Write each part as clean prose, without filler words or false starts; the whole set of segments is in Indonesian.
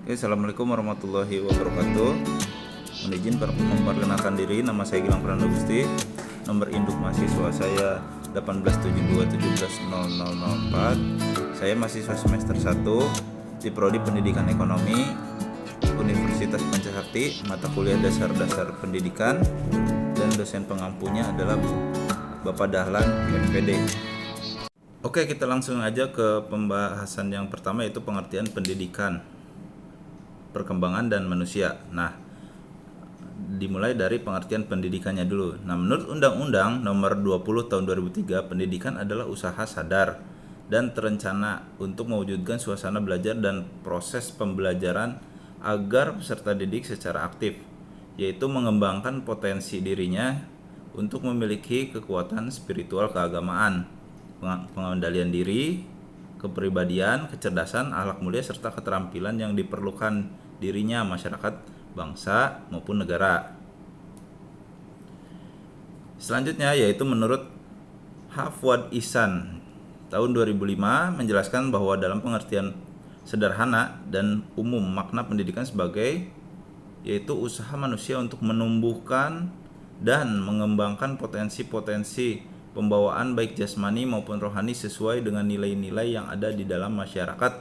Oke, Assalamualaikum warahmatullahi wabarakatuh. Mohon izin memperkenalkan diri, nama saya Gilang Pranowo Gusti. Nomor induk mahasiswa saya 1872170004. Saya mahasiswa semester 1 di Prodi Pendidikan Ekonomi Universitas Pancasakti, mata kuliah dasar-dasar pendidikan, dan dosen pengampunya adalah Bapak Dahlan MPD. Oke, kita langsung aja ke pembahasan yang pertama, yaitu pengertian pendidikan, perkembangan dan manusia. Nah, dimulai dari pengertian pendidikannya dulu. Nah, menurut Undang-Undang Nomor 20 Tahun 2003, pendidikan adalah usaha sadar dan terencana untuk mewujudkan suasana belajar dan proses pembelajaran agar peserta didik secara aktif, yaitu mengembangkan potensi dirinya untuk memiliki kekuatan spiritual keagamaan, pengendalian diri, kepribadian, kecerdasan, akhlak mulia, serta keterampilan yang diperlukan dirinya, masyarakat, bangsa, maupun negara. Selanjutnya yaitu menurut Hafwad Ihsan tahun 2005 menjelaskan bahwa dalam pengertian sederhana dan umum, makna pendidikan sebagai yaitu usaha manusia untuk menumbuhkan dan mengembangkan potensi-potensi pembawaan baik jasmani maupun rohani sesuai dengan nilai-nilai yang ada di dalam masyarakat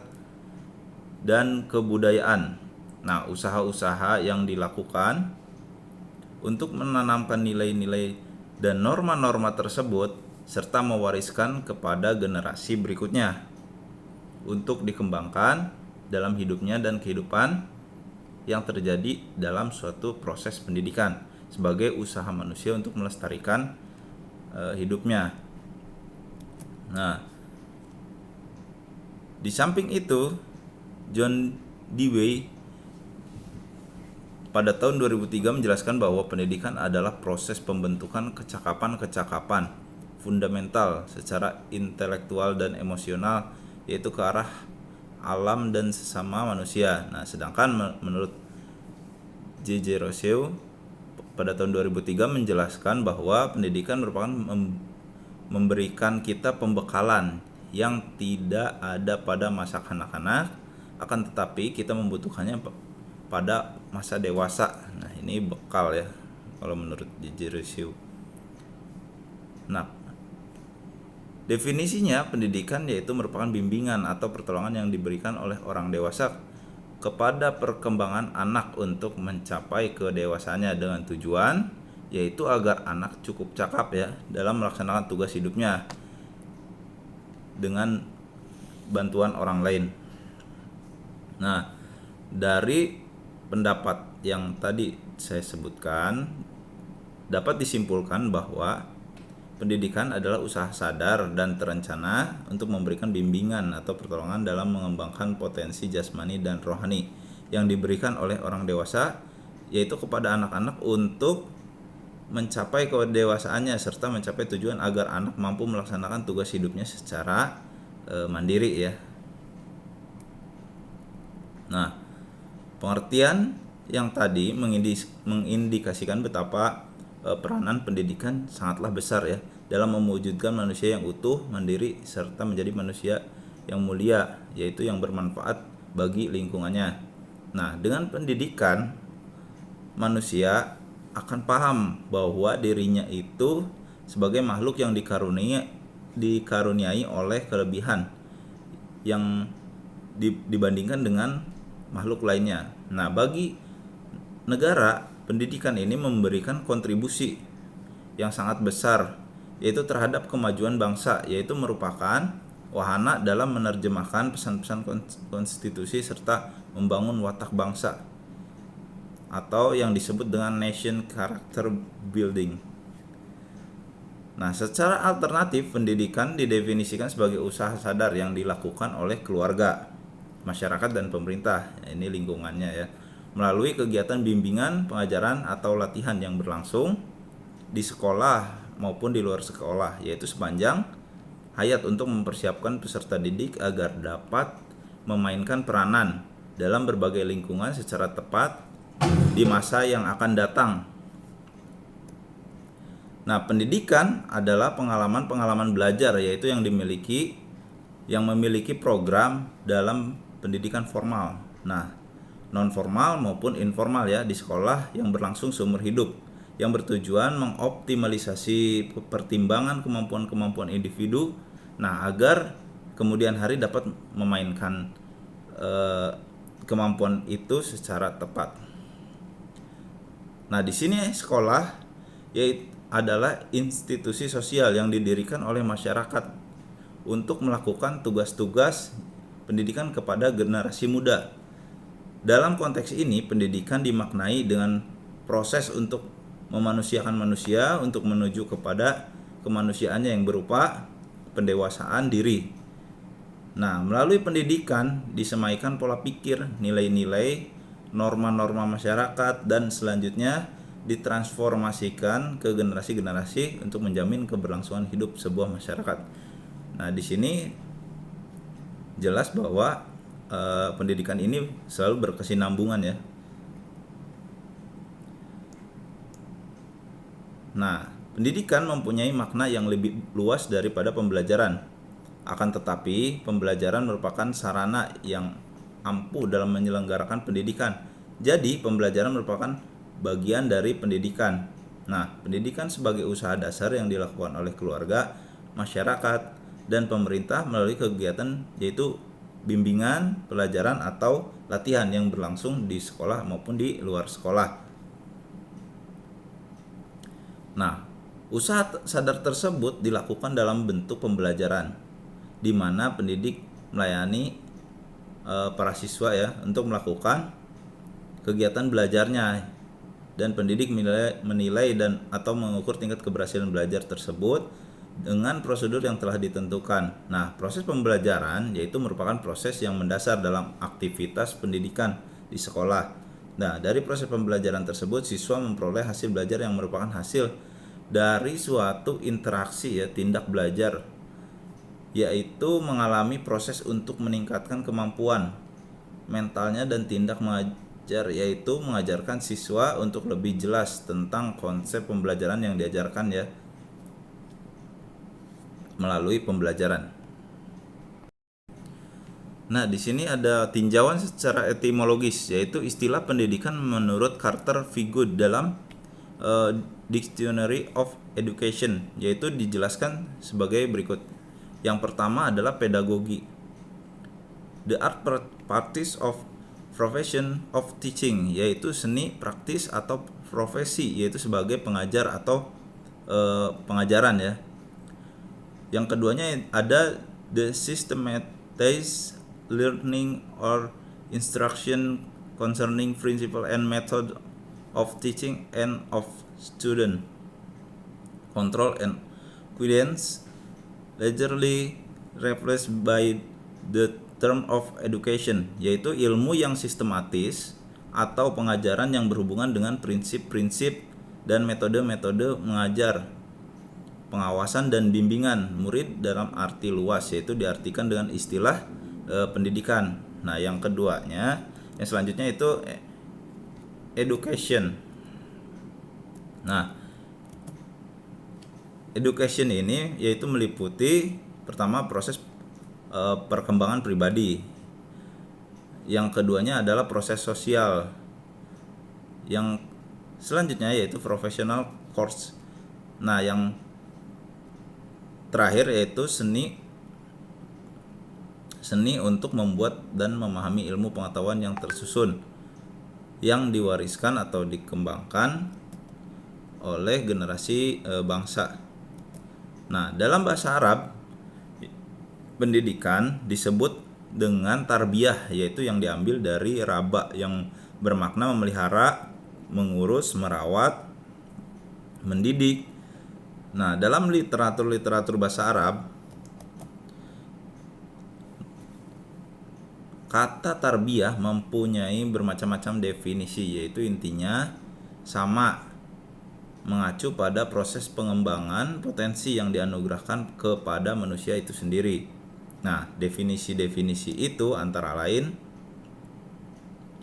dan kebudayaan. Nah, usaha-usaha yang dilakukan untuk menanamkan nilai-nilai dan norma-norma tersebut serta mewariskan kepada generasi berikutnya untuk dikembangkan dalam hidupnya dan kehidupan yang terjadi dalam suatu proses pendidikan sebagai usaha manusia untuk melestarikan hidupnya. Nah, di samping itu, John Dewey pada tahun 2003 menjelaskan bahwa pendidikan adalah proses pembentukan kecakapan-kecakapan fundamental secara intelektual dan emosional, yaitu ke arah alam dan sesama manusia. Nah, sedangkan menurut J.J. Rousseau pada tahun 2003 menjelaskan bahwa pendidikan merupakan memberikan kita pembekalan yang tidak ada pada masa kanak-kanak, akan tetapi kita membutuhkannya pada masa dewasa. Nah, ini bekal ya kalau menurut J.J. Rousseau. Nah, definisinya pendidikan yaitu merupakan bimbingan atau pertolongan yang diberikan oleh orang dewasa kepada perkembangan anak untuk mencapai kedewasaannya dengan tujuan yaitu agar anak cukup cakap ya dalam melaksanakan tugas hidupnya dengan bantuan orang lain. Nah, dari pendapat yang tadi saya sebutkan dapat disimpulkan bahwa pendidikan adalah usaha sadar dan terencana untuk memberikan bimbingan atau pertolongan dalam mengembangkan potensi jasmani dan rohani yang diberikan oleh orang dewasa yaitu kepada anak-anak untuk mencapai kedewasaannya serta mencapai tujuan agar anak mampu melaksanakan tugas hidupnya secara mandiri ya. Nah, pengertian yang tadi mengindikasikan betapa peranan pendidikan sangatlah besar ya dalam mewujudkan manusia yang utuh, mandiri, serta menjadi manusia yang mulia, yaitu yang bermanfaat bagi lingkungannya. Nah, dengan pendidikan manusia akan paham bahwa dirinya itu sebagai makhluk yang dikaruniai oleh kelebihan yang dibandingkan dengan makhluk lainnya. Nah, bagi negara, pendidikan ini memberikan kontribusi yang sangat besar yaitu terhadap kemajuan bangsa, yaitu merupakan wahana dalam menerjemahkan pesan-pesan konstitusi serta membangun watak bangsa atau yang disebut dengan nation character building. Nah, secara alternatif pendidikan didefinisikan sebagai usaha sadar yang dilakukan oleh keluarga, masyarakat dan pemerintah, ini lingkungannya ya, melalui kegiatan bimbingan, pengajaran atau latihan yang berlangsung di sekolah maupun di luar sekolah, yaitu sepanjang hayat untuk mempersiapkan peserta didik agar dapat memainkan peranan dalam berbagai lingkungan secara tepat di masa yang akan datang. Nah, pendidikan adalah pengalaman-pengalaman belajar yaitu yang memiliki program dalam pendidikan formal. Nah, non formal maupun informal ya di sekolah yang berlangsung seumur hidup, yang bertujuan mengoptimalisasi pertimbangan kemampuan-kemampuan individu, nah agar kemudian hari dapat memainkan kemampuan itu secara tepat. Nah, di sini sekolah yaitu adalah institusi sosial yang didirikan oleh masyarakat untuk melakukan tugas-tugas pendidikan kepada generasi muda. Dalam konteks ini, pendidikan dimaknai dengan proses untuk memanusiakan manusia untuk menuju kepada kemanusiaannya yang berupa pendewasaan diri. Nah, melalui pendidikan disemaikan pola pikir, nilai-nilai, norma-norma masyarakat, dan selanjutnya ditransformasikan ke generasi-generasi untuk menjamin keberlangsungan hidup sebuah masyarakat. Nah, di sini jelas bahwa pendidikan ini selalu berkesinambungan ya. Nah, pendidikan mempunyai makna yang lebih luas daripada pembelajaran. Akan tetapi, pembelajaran merupakan sarana yang ampuh dalam menyelenggarakan pendidikan. Jadi, pembelajaran merupakan bagian dari pendidikan. Nah, pendidikan sebagai usaha dasar yang dilakukan oleh keluarga, masyarakat, dan pemerintah melalui kegiatan yaitu bimbingan, pelajaran, atau latihan yang berlangsung di sekolah maupun di luar sekolah. Nah, usaha sadar tersebut dilakukan dalam bentuk pembelajaran, di mana pendidik melayani para siswa ya untuk melakukan kegiatan belajarnya, dan pendidik menilai dan atau mengukur tingkat keberhasilan belajar tersebut dengan prosedur yang telah ditentukan. Nah, proses pembelajaran yaitu merupakan proses yang mendasar dalam aktivitas pendidikan di sekolah. Nah, dari proses pembelajaran tersebut siswa memperoleh hasil belajar yang merupakan hasil dari suatu interaksi ya tindak belajar, yaitu mengalami proses untuk meningkatkan kemampuan mentalnya dan tindak mengajar, yaitu mengajarkan siswa untuk lebih jelas tentang konsep pembelajaran yang diajarkan ya melalui pembelajaran. Nah, di sini ada tinjauan secara etimologis, yaitu istilah pendidikan menurut Carter V. Good dalam Dictionary of Education, yaitu dijelaskan sebagai berikut. Yang pertama adalah pedagogi. The art practice of profession of teaching, yaitu seni praktis atau profesi, yaitu sebagai pengajar atau pengajaran ya. Yang keduanya ada the systematized learning or instruction concerning principle and method of teaching and of student control and guidance, largely replaced by the term of education, yaitu ilmu yang sistematis atau pengajaran yang berhubungan dengan prinsip-prinsip dan metode-metode mengajar, pengawasan dan bimbingan murid dalam arti luas, yaitu diartikan dengan istilah pendidikan. Nah, yang keduanya, yang selanjutnya itu education. Nah, education ini yaitu meliputi pertama proses perkembangan pribadi. Yang keduanya adalah proses sosial. Yang selanjutnya yaitu professional course. Nah, yang terakhir yaitu seni untuk membuat dan memahami ilmu pengetahuan yang tersusun, yang diwariskan atau dikembangkan oleh generasi bangsa. Nah, dalam bahasa Arab pendidikan disebut dengan tarbiyah, yaitu yang diambil dari raba yang bermakna memelihara, mengurus, merawat, mendidik. Nah, dalam literatur bahasa Arab, kata tarbiyah mempunyai bermacam-macam definisi, yaitu intinya sama, mengacu pada proses pengembangan potensi yang dianugerahkan kepada manusia itu sendiri. Nah, definisi-definisi itu antara lain,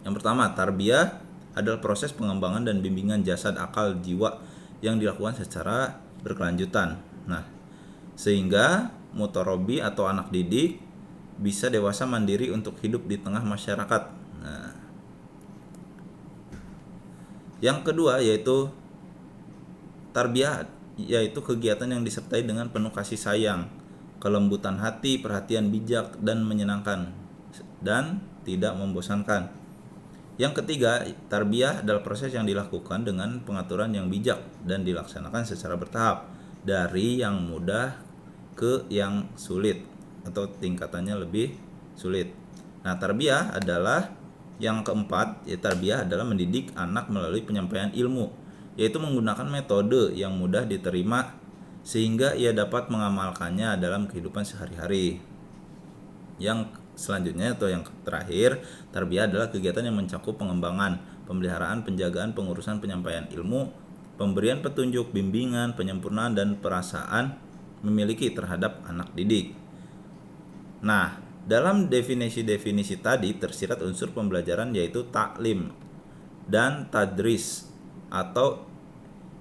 yang pertama, tarbiyah adalah proses pengembangan dan bimbingan jasad, akal, jiwa yang dilakukan secara berkelanjutan. Nah, sehingga mutarabi atau anak didik bisa dewasa mandiri untuk hidup di tengah masyarakat. Nah, Yang kedua yaitu tarbiyah, yaitu kegiatan yang disertai dengan penuh kasih sayang, kelembutan hati, perhatian bijak dan menyenangkan dan tidak membosankan. Yang ketiga, tarbiyah adalah proses yang dilakukan dengan pengaturan yang bijak dan dilaksanakan secara bertahap dari yang mudah ke yang sulit atau tingkatannya lebih sulit. Nah, tarbiyah adalah yang keempat, ya tarbiyah adalah mendidik anak melalui penyampaian ilmu, yaitu menggunakan metode yang mudah diterima sehingga ia dapat mengamalkannya dalam kehidupan sehari-hari. Yang selanjutnya atau yang terakhir, tarbiyah adalah kegiatan yang mencakup pengembangan, pemeliharaan, penjagaan, pengurusan penyampaian ilmu, pemberian petunjuk, bimbingan, penyempurnaan dan perasaan memiliki terhadap anak didik. Nah, dalam definisi-definisi tadi tersirat unsur pembelajaran yaitu taklim dan tadris atau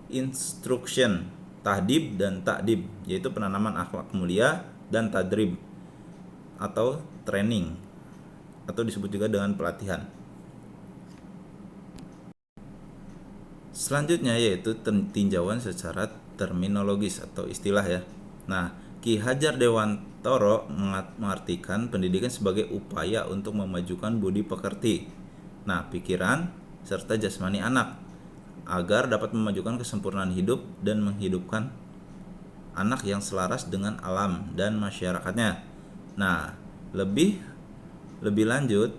instruction, tahdib dan takdib, yaitu penanaman akhlak mulia, dan tadrib atau training atau disebut juga dengan pelatihan. Selanjutnya yaitu tinjauan secara terminologis atau istilah ya. Nah, Ki Hajar Dewantoro mengartikan pendidikan sebagai upaya untuk memajukan budi pekerti, nah pikiran serta jasmani anak agar dapat memajukan kesempurnaan hidup dan menghidupkan anak yang selaras dengan alam dan masyarakatnya. Nah, lebih lanjut,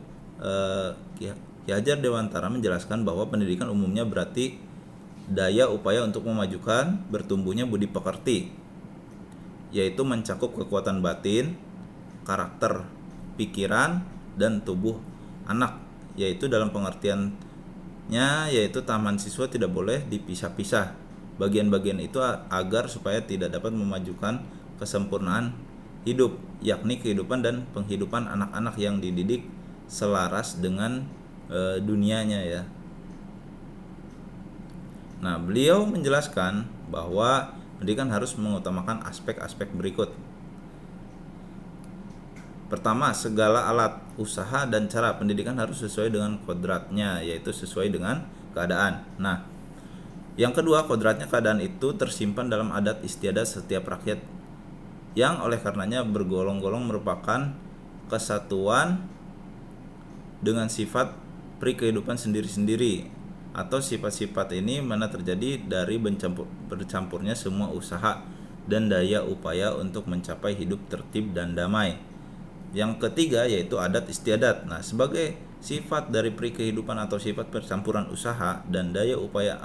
Ki Hajar Dewantara menjelaskan bahwa pendidikan umumnya berarti daya upaya untuk memajukan bertumbuhnya budi pekerti, yaitu mencakup kekuatan batin, karakter, pikiran, dan tubuh anak, yaitu dalam pengertiannya yaitu taman siswa tidak boleh dipisah-pisah bagian-bagian itu agar supaya tidak dapat memajukan kesempurnaan hidup, yakni kehidupan dan penghidupan anak-anak yang dididik selaras dengan dunianya ya. Nah, beliau menjelaskan bahwa pendidikan harus mengutamakan aspek-aspek berikut. Pertama, segala alat usaha dan cara pendidikan harus sesuai dengan kodratnya, yaitu sesuai dengan keadaan. Nah, yang kedua, kodratnya keadaan itu tersimpan dalam adat istiadat setiap rakyat yang oleh karenanya bergolong-golong merupakan kesatuan dengan sifat pri kehidupan sendiri-sendiri, atau sifat-sifat ini mana terjadi dari bercampurnya semua usaha dan daya upaya untuk mencapai hidup tertib dan damai. Yang ketiga yaitu adat istiadat. Nah, sebagai sifat dari pri kehidupan atau sifat percampuran usaha dan daya upaya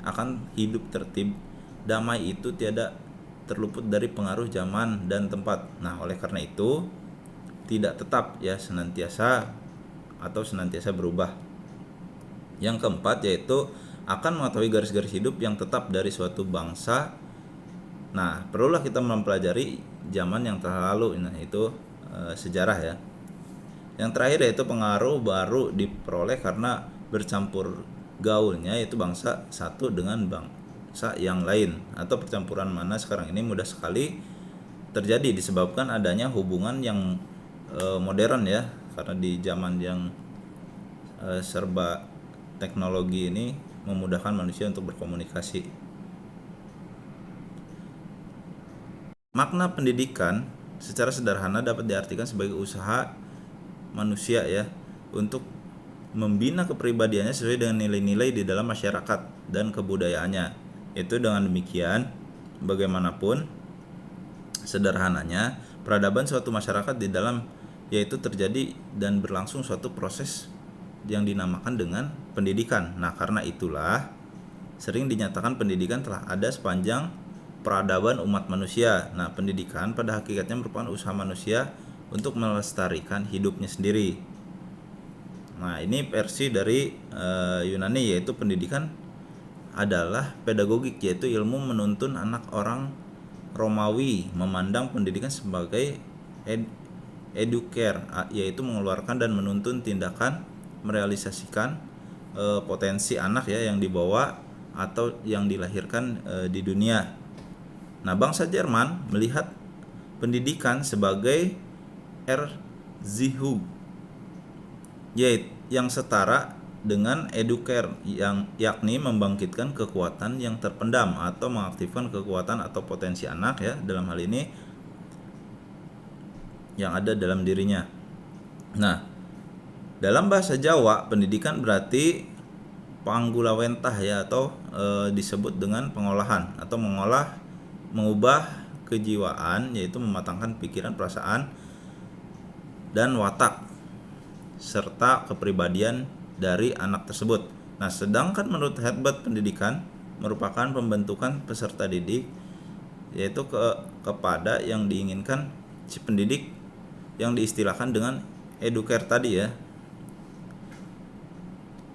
akan hidup tertib damai itu tidak terluput dari pengaruh zaman dan tempat. Nah, oleh karena itu tidak tetap ya senantiasa berubah. Yang keempat yaitu akan mengetahui garis-garis hidup yang tetap dari suatu bangsa. Nah, perlulah kita mempelajari zaman yang telah lalu. Nah, itu sejarah ya. Yang terakhir yaitu pengaruh baru diperoleh karena bercampur gaulnya yaitu bangsa satu dengan bangsa yang lain, atau percampuran mana sekarang ini mudah sekali terjadi disebabkan adanya hubungan yang modern ya, karena di zaman yang serba teknologi ini memudahkan manusia untuk berkomunikasi. Makna pendidikan secara sederhana dapat diartikan sebagai usaha manusia ya untuk membina kepribadiannya sesuai dengan nilai-nilai di dalam masyarakat dan kebudayaannya. Itu dengan demikian, bagaimanapun sederhananya, peradaban suatu masyarakat di dalam yaitu terjadi dan berlangsung suatu proses yang dinamakan dengan pendidikan. Nah, karena itulah sering dinyatakan pendidikan telah ada sepanjang peradaban umat manusia. Nah, pendidikan pada hakikatnya merupakan usaha manusia untuk melestarikan hidupnya sendiri. Nah, ini versi dari Yunani, yaitu pendidikan adalah pedagogik, yaitu ilmu menuntun anak. Orang Romawi memandang pendidikan sebagai educare, yaitu mengeluarkan dan menuntun tindakan merealisasikan potensi anak ya yang dibawa atau yang dilahirkan di dunia. Nah, bangsa Jerman melihat pendidikan sebagai Erziehung, yaitu yang setara dengan educare yang yakni membangkitkan kekuatan yang terpendam atau mengaktifkan kekuatan atau potensi anak ya, dalam hal ini yang ada dalam dirinya. Nah, dalam bahasa Jawa pendidikan berarti panggulawentah ya, atau disebut dengan pengolahan atau mengubah kejiwaan, yaitu mematangkan pikiran, perasaan, dan watak serta kepribadian dari anak tersebut. Nah, sedangkan menurut Herbert pendidikan merupakan pembentukan peserta didik, yaitu kepada yang diinginkan si pendidik yang diistilahkan dengan educare tadi ya.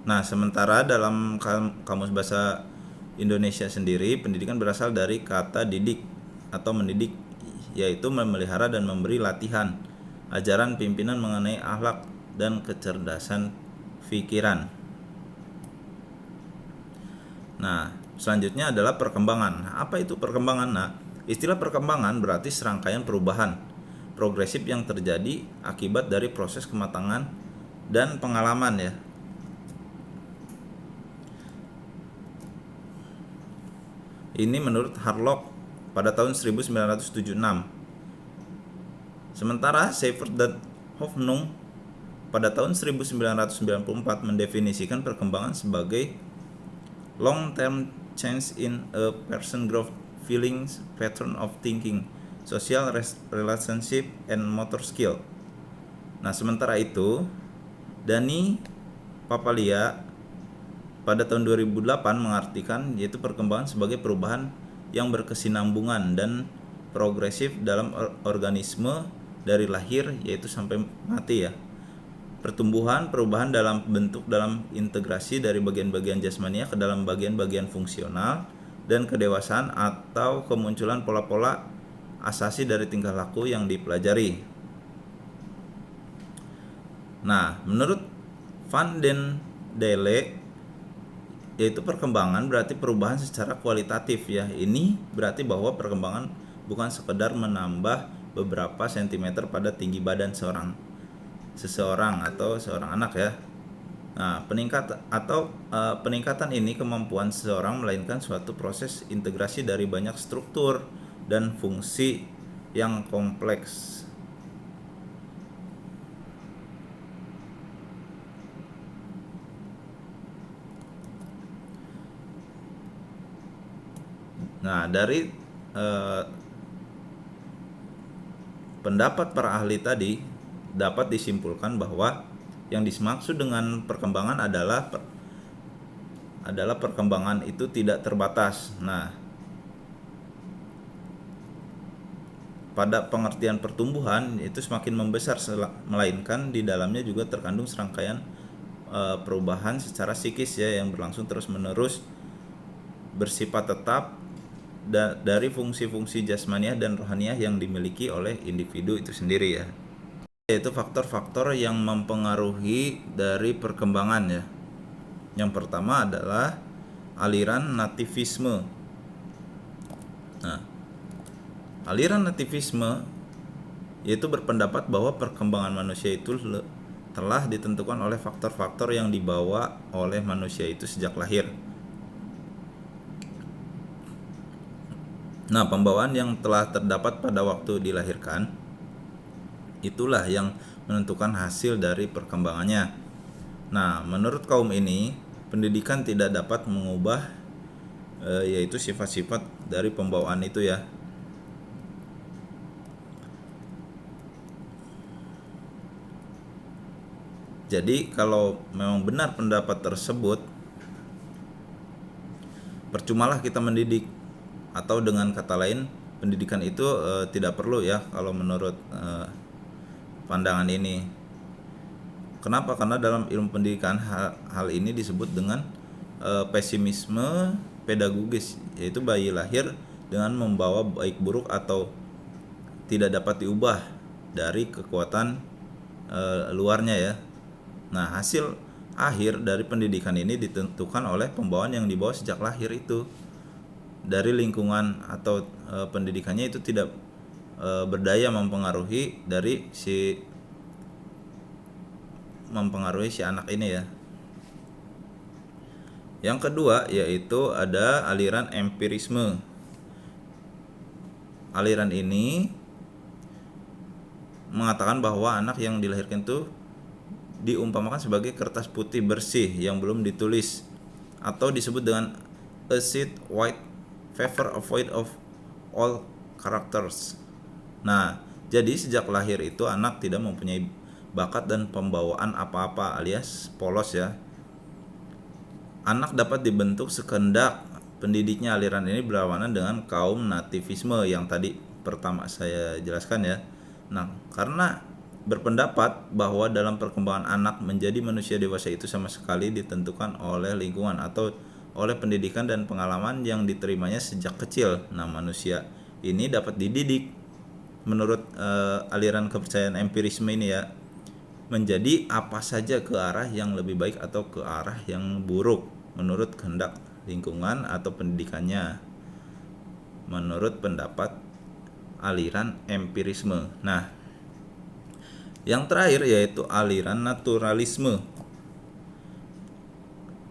Nah, sementara dalam Kamus Bahasa Indonesia sendiri, pendidikan berasal dari kata didik atau mendidik, yaitu memelihara dan memberi latihan, ajaran pimpinan mengenai akhlak dan kecerdasan pikiran. Nah, selanjutnya adalah perkembangan. Nah, apa itu perkembangan? Nah, istilah perkembangan berarti serangkaian perubahan progresif yang terjadi akibat dari proses kematangan dan pengalaman ya. Ini menurut Harlock pada tahun 1976. Sementara Seifert dan Hoffnung pada tahun 1994 mendefinisikan perkembangan sebagai long term change in a person growth, feelings, pattern of thinking, social relationship, and motor skill. Nah, sementara itu Dani Papalia pada tahun 2008 mengartikan yaitu perkembangan sebagai perubahan yang berkesinambungan dan progresif dalam organisme dari lahir yaitu sampai mati ya. Pertumbuhan, perubahan dalam bentuk dalam integrasi dari bagian-bagian jasmania ke dalam bagian-bagian fungsional, dan kedewasaan atau kemunculan pola-pola asasi dari tingkah laku yang dipelajari. Nah, menurut Van den Dele, yaitu perkembangan berarti perubahan secara kualitatif ya. Ini berarti bahwa perkembangan bukan sekedar menambah beberapa sentimeter pada tinggi badan seseorang atau seorang anak ya. Nah, peningkatan ini kemampuan seseorang, melainkan suatu proses integrasi dari banyak struktur dan fungsi yang kompleks. Nah, dari pendapat para ahli tadi dapat disimpulkan bahwa yang dimaksud dengan perkembangan adalah perkembangan itu tidak terbatas. Nah, pada pengertian pertumbuhan itu semakin membesar, melainkan di dalamnya juga terkandung serangkaian perubahan secara psikis ya, yang berlangsung terus-menerus, bersifat tetap dari fungsi-fungsi jasmaniah dan rohaniah yang dimiliki oleh individu itu sendiri ya. Yaitu faktor-faktor yang mempengaruhi dari perkembangan ya. Yang pertama adalah aliran nativisme. Nah, aliran nativisme yaitu berpendapat bahwa perkembangan manusia itu telah ditentukan oleh faktor-faktor yang dibawa oleh manusia itu sejak lahir. Nah, pembawaan yang telah terdapat pada waktu dilahirkan itulah yang menentukan hasil dari perkembangannya. Nah, menurut kaum ini, pendidikan tidak dapat mengubah yaitu sifat-sifat dari pembawaan itu ya. Jadi kalau memang benar pendapat tersebut, percumalah kita mendidik. Atau dengan kata lain, pendidikan itu tidak perlu ya kalau menurut pandangan ini. Kenapa? Karena dalam ilmu pendidikan hal ini disebut dengan pesimisme pedagogis, yaitu bayi lahir dengan membawa baik buruk atau tidak dapat diubah dari kekuatan luarnya ya. Nah, hasil akhir dari pendidikan ini ditentukan oleh pembawaan yang dibawa sejak lahir itu. Dari lingkungan atau pendidikannya itu tidak berdaya mempengaruhi si anak ini ya. Yang kedua yaitu ada aliran empirisme. Aliran ini mengatakan bahwa anak yang dilahirkan itu diumpamakan sebagai kertas putih bersih yang belum ditulis, atau disebut dengan a sheet white paper void of all characters. Nah, jadi sejak lahir itu anak tidak mempunyai bakat dan pembawaan apa-apa alias polos ya. Anak dapat dibentuk sekehendak. Pendidiknya aliran ini berlawanan dengan kaum nativisme yang tadi pertama saya jelaskan ya. Nah, karena berpendapat bahwa dalam perkembangan anak menjadi manusia dewasa itu sama sekali ditentukan oleh lingkungan atau oleh pendidikan dan pengalaman yang diterimanya sejak kecil. Nah, manusia ini dapat dididik menurut aliran kepercayaan empirisme ini ya, menjadi apa saja ke arah yang lebih baik atau ke arah yang buruk menurut kehendak lingkungan atau pendidikannya, menurut pendapat aliran empirisme. Nah, yang terakhir yaitu aliran naturalisme.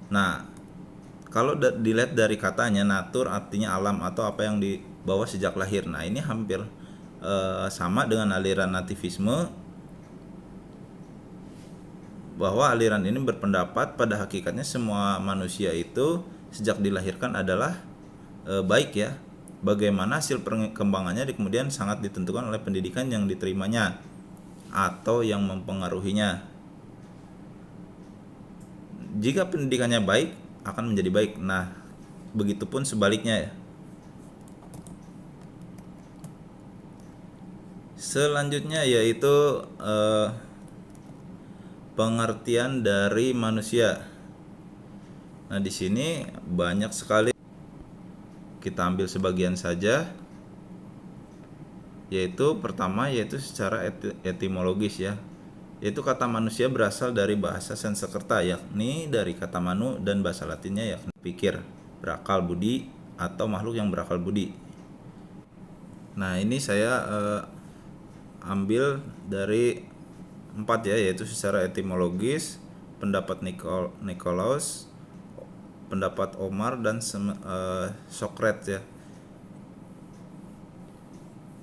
Nah, kalau dilihat dari katanya, natur artinya alam atau apa yang dibawa sejak lahir. Nah, ini hampir sama dengan aliran nativisme, bahwa aliran ini berpendapat pada hakikatnya semua manusia itu sejak dilahirkan adalah baik ya. Bagaimana hasil perkembangannya kemudian sangat ditentukan oleh pendidikan yang diterimanya atau yang mempengaruhinya. Jika pendidikannya baik, akan menjadi baik. Nah, begitupun sebaliknya ya. Selanjutnya yaitu pengertian dari manusia. Nah, di sini banyak sekali, kita ambil sebagian saja. Yaitu pertama yaitu secara etimologis ya. Yaitu kata manusia berasal dari bahasa Sanskerta, yakni dari kata manu, dan bahasa Latinnya yakni pikir, berakal budi, atau makhluk yang berakal budi. Nah, ini saya ambil dari 4 ya, yaitu secara etimologis, pendapat Nikolaus, pendapat Omar, dan Socrates ya.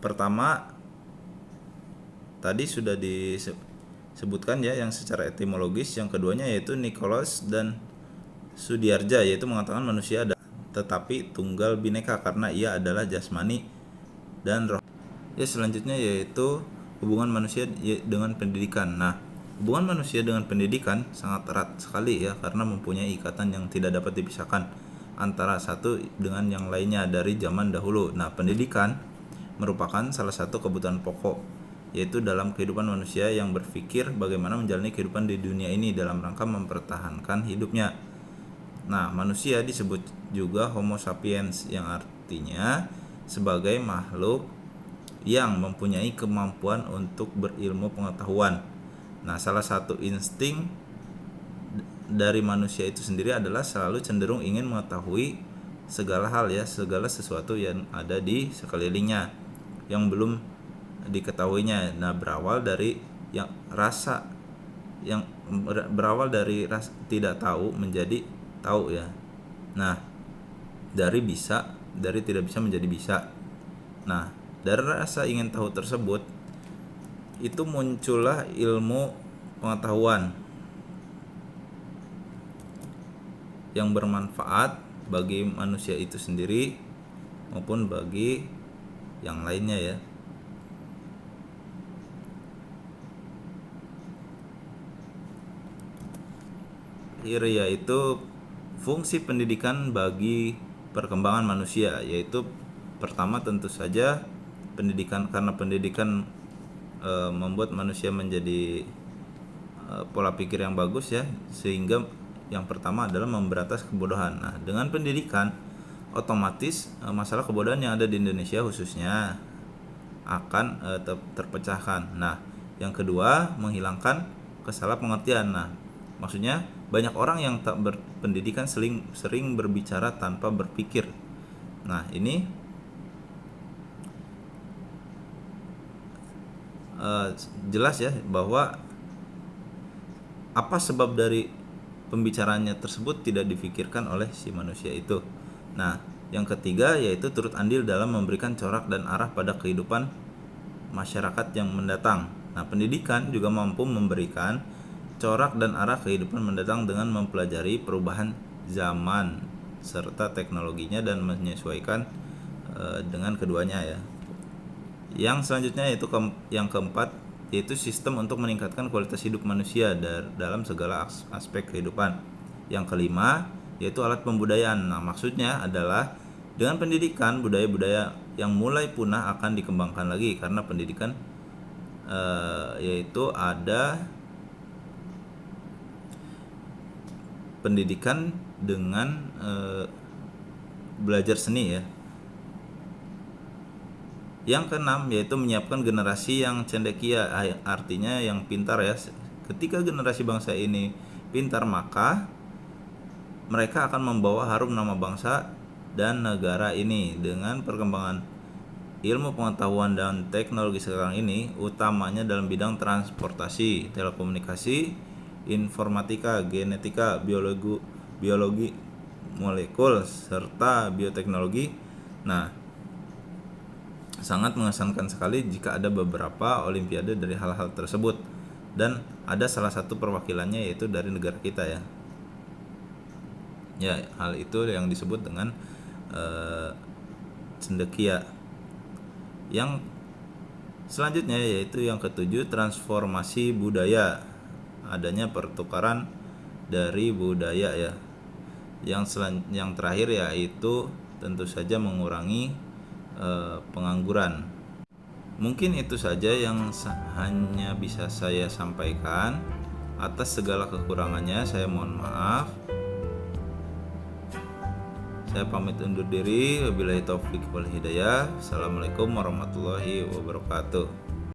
Pertama tadi sudah disebutkan ya yang secara etimologis. Yang keduanya yaitu Nikolaus dan Sudiarja, yaitu mengatakan manusia ada tetapi tunggal bineka karena ia adalah jasmani dan roh. Ya, selanjutnya yaitu hubungan manusia dengan pendidikan. Nah, hubungan manusia dengan pendidikan sangat erat sekali ya, karena mempunyai ikatan yang tidak dapat dipisahkan antara satu dengan yang lainnya dari zaman dahulu. Nah, pendidikan merupakan salah satu kebutuhan pokok, yaitu dalam kehidupan manusia yang berpikir bagaimana menjalani kehidupan di dunia ini dalam rangka mempertahankan hidupnya. Nah, manusia disebut juga Homo sapiens, yang artinya sebagai makhluk yang mempunyai kemampuan untuk berilmu pengetahuan. Nah, salah satu insting dari manusia itu sendiri adalah selalu cenderung ingin mengetahui segala hal ya, segala sesuatu yang ada di sekelilingnya yang belum diketahuinya. Nah, berawal dari rasa tidak tahu menjadi tahu ya. Nah, dari tidak bisa menjadi bisa. Nah, dari rasa ingin tahu tersebut itu muncullah ilmu pengetahuan yang bermanfaat bagi manusia itu sendiri maupun bagi yang lainnya ya. Yaitu fungsi pendidikan bagi perkembangan manusia, yaitu pertama tentu saja pendidikan, karena pendidikan membuat manusia menjadi pola pikir yang bagus ya, sehingga yang pertama adalah memberantas kebodohan. Nah, dengan pendidikan otomatis masalah kebodohan yang ada di Indonesia khususnya akan terpecahkan. Nah, yang kedua menghilangkan kesalahpengertian. Nah, maksudnya banyak orang yang tak berpendidikan sering berbicara tanpa berpikir. Nah, ini jelas ya bahwa apa sebab dari pembicaraannya tersebut tidak difikirkan oleh si manusia itu. Nah, yang ketiga yaitu turut andil dalam memberikan corak dan arah pada kehidupan masyarakat yang mendatang. Nah, pendidikan juga mampu memberikan corak dan arah kehidupan mendatang dengan mempelajari perubahan zaman serta teknologinya dan menyesuaikan dengan keduanya ya. Yang selanjutnya yaitu yang keempat yaitu sistem untuk meningkatkan kualitas hidup manusia dalam segala aspek kehidupan. Yang kelima yaitu alat pembudayaan. Nah, maksudnya adalah dengan pendidikan budaya-budaya yang mulai punah akan dikembangkan lagi karena pendidikan yaitu ada pendidikan dengan belajar seni ya. Yang keenam yaitu menyiapkan generasi yang cendekia, artinya yang pintar ya. Ketika generasi bangsa ini pintar, maka mereka akan membawa harum nama bangsa dan negara ini. Dengan perkembangan ilmu pengetahuan dan teknologi sekarang ini, utamanya dalam bidang transportasi, telekomunikasi, informatika, genetika, biologi molekul, serta bioteknologi. Nah, sangat mengesankan sekali jika ada beberapa olimpiade dari hal-hal tersebut dan ada salah satu perwakilannya yaitu dari negara kita ya. Ya, hal itu yang disebut dengan cendekia. Yang selanjutnya yaitu yang ketujuh, transformasi budaya. Adanya pertukaran dari budaya ya. Yang terakhir yaitu tentu saja mengurangi pengangguran. Mungkin itu saja yang hanya bisa saya sampaikan. Atas segala kekurangannya saya mohon maaf. Saya pamit undur diri. Wabillahi taufik wal hidayah. Assalamualaikum warahmatullahi wabarakatuh.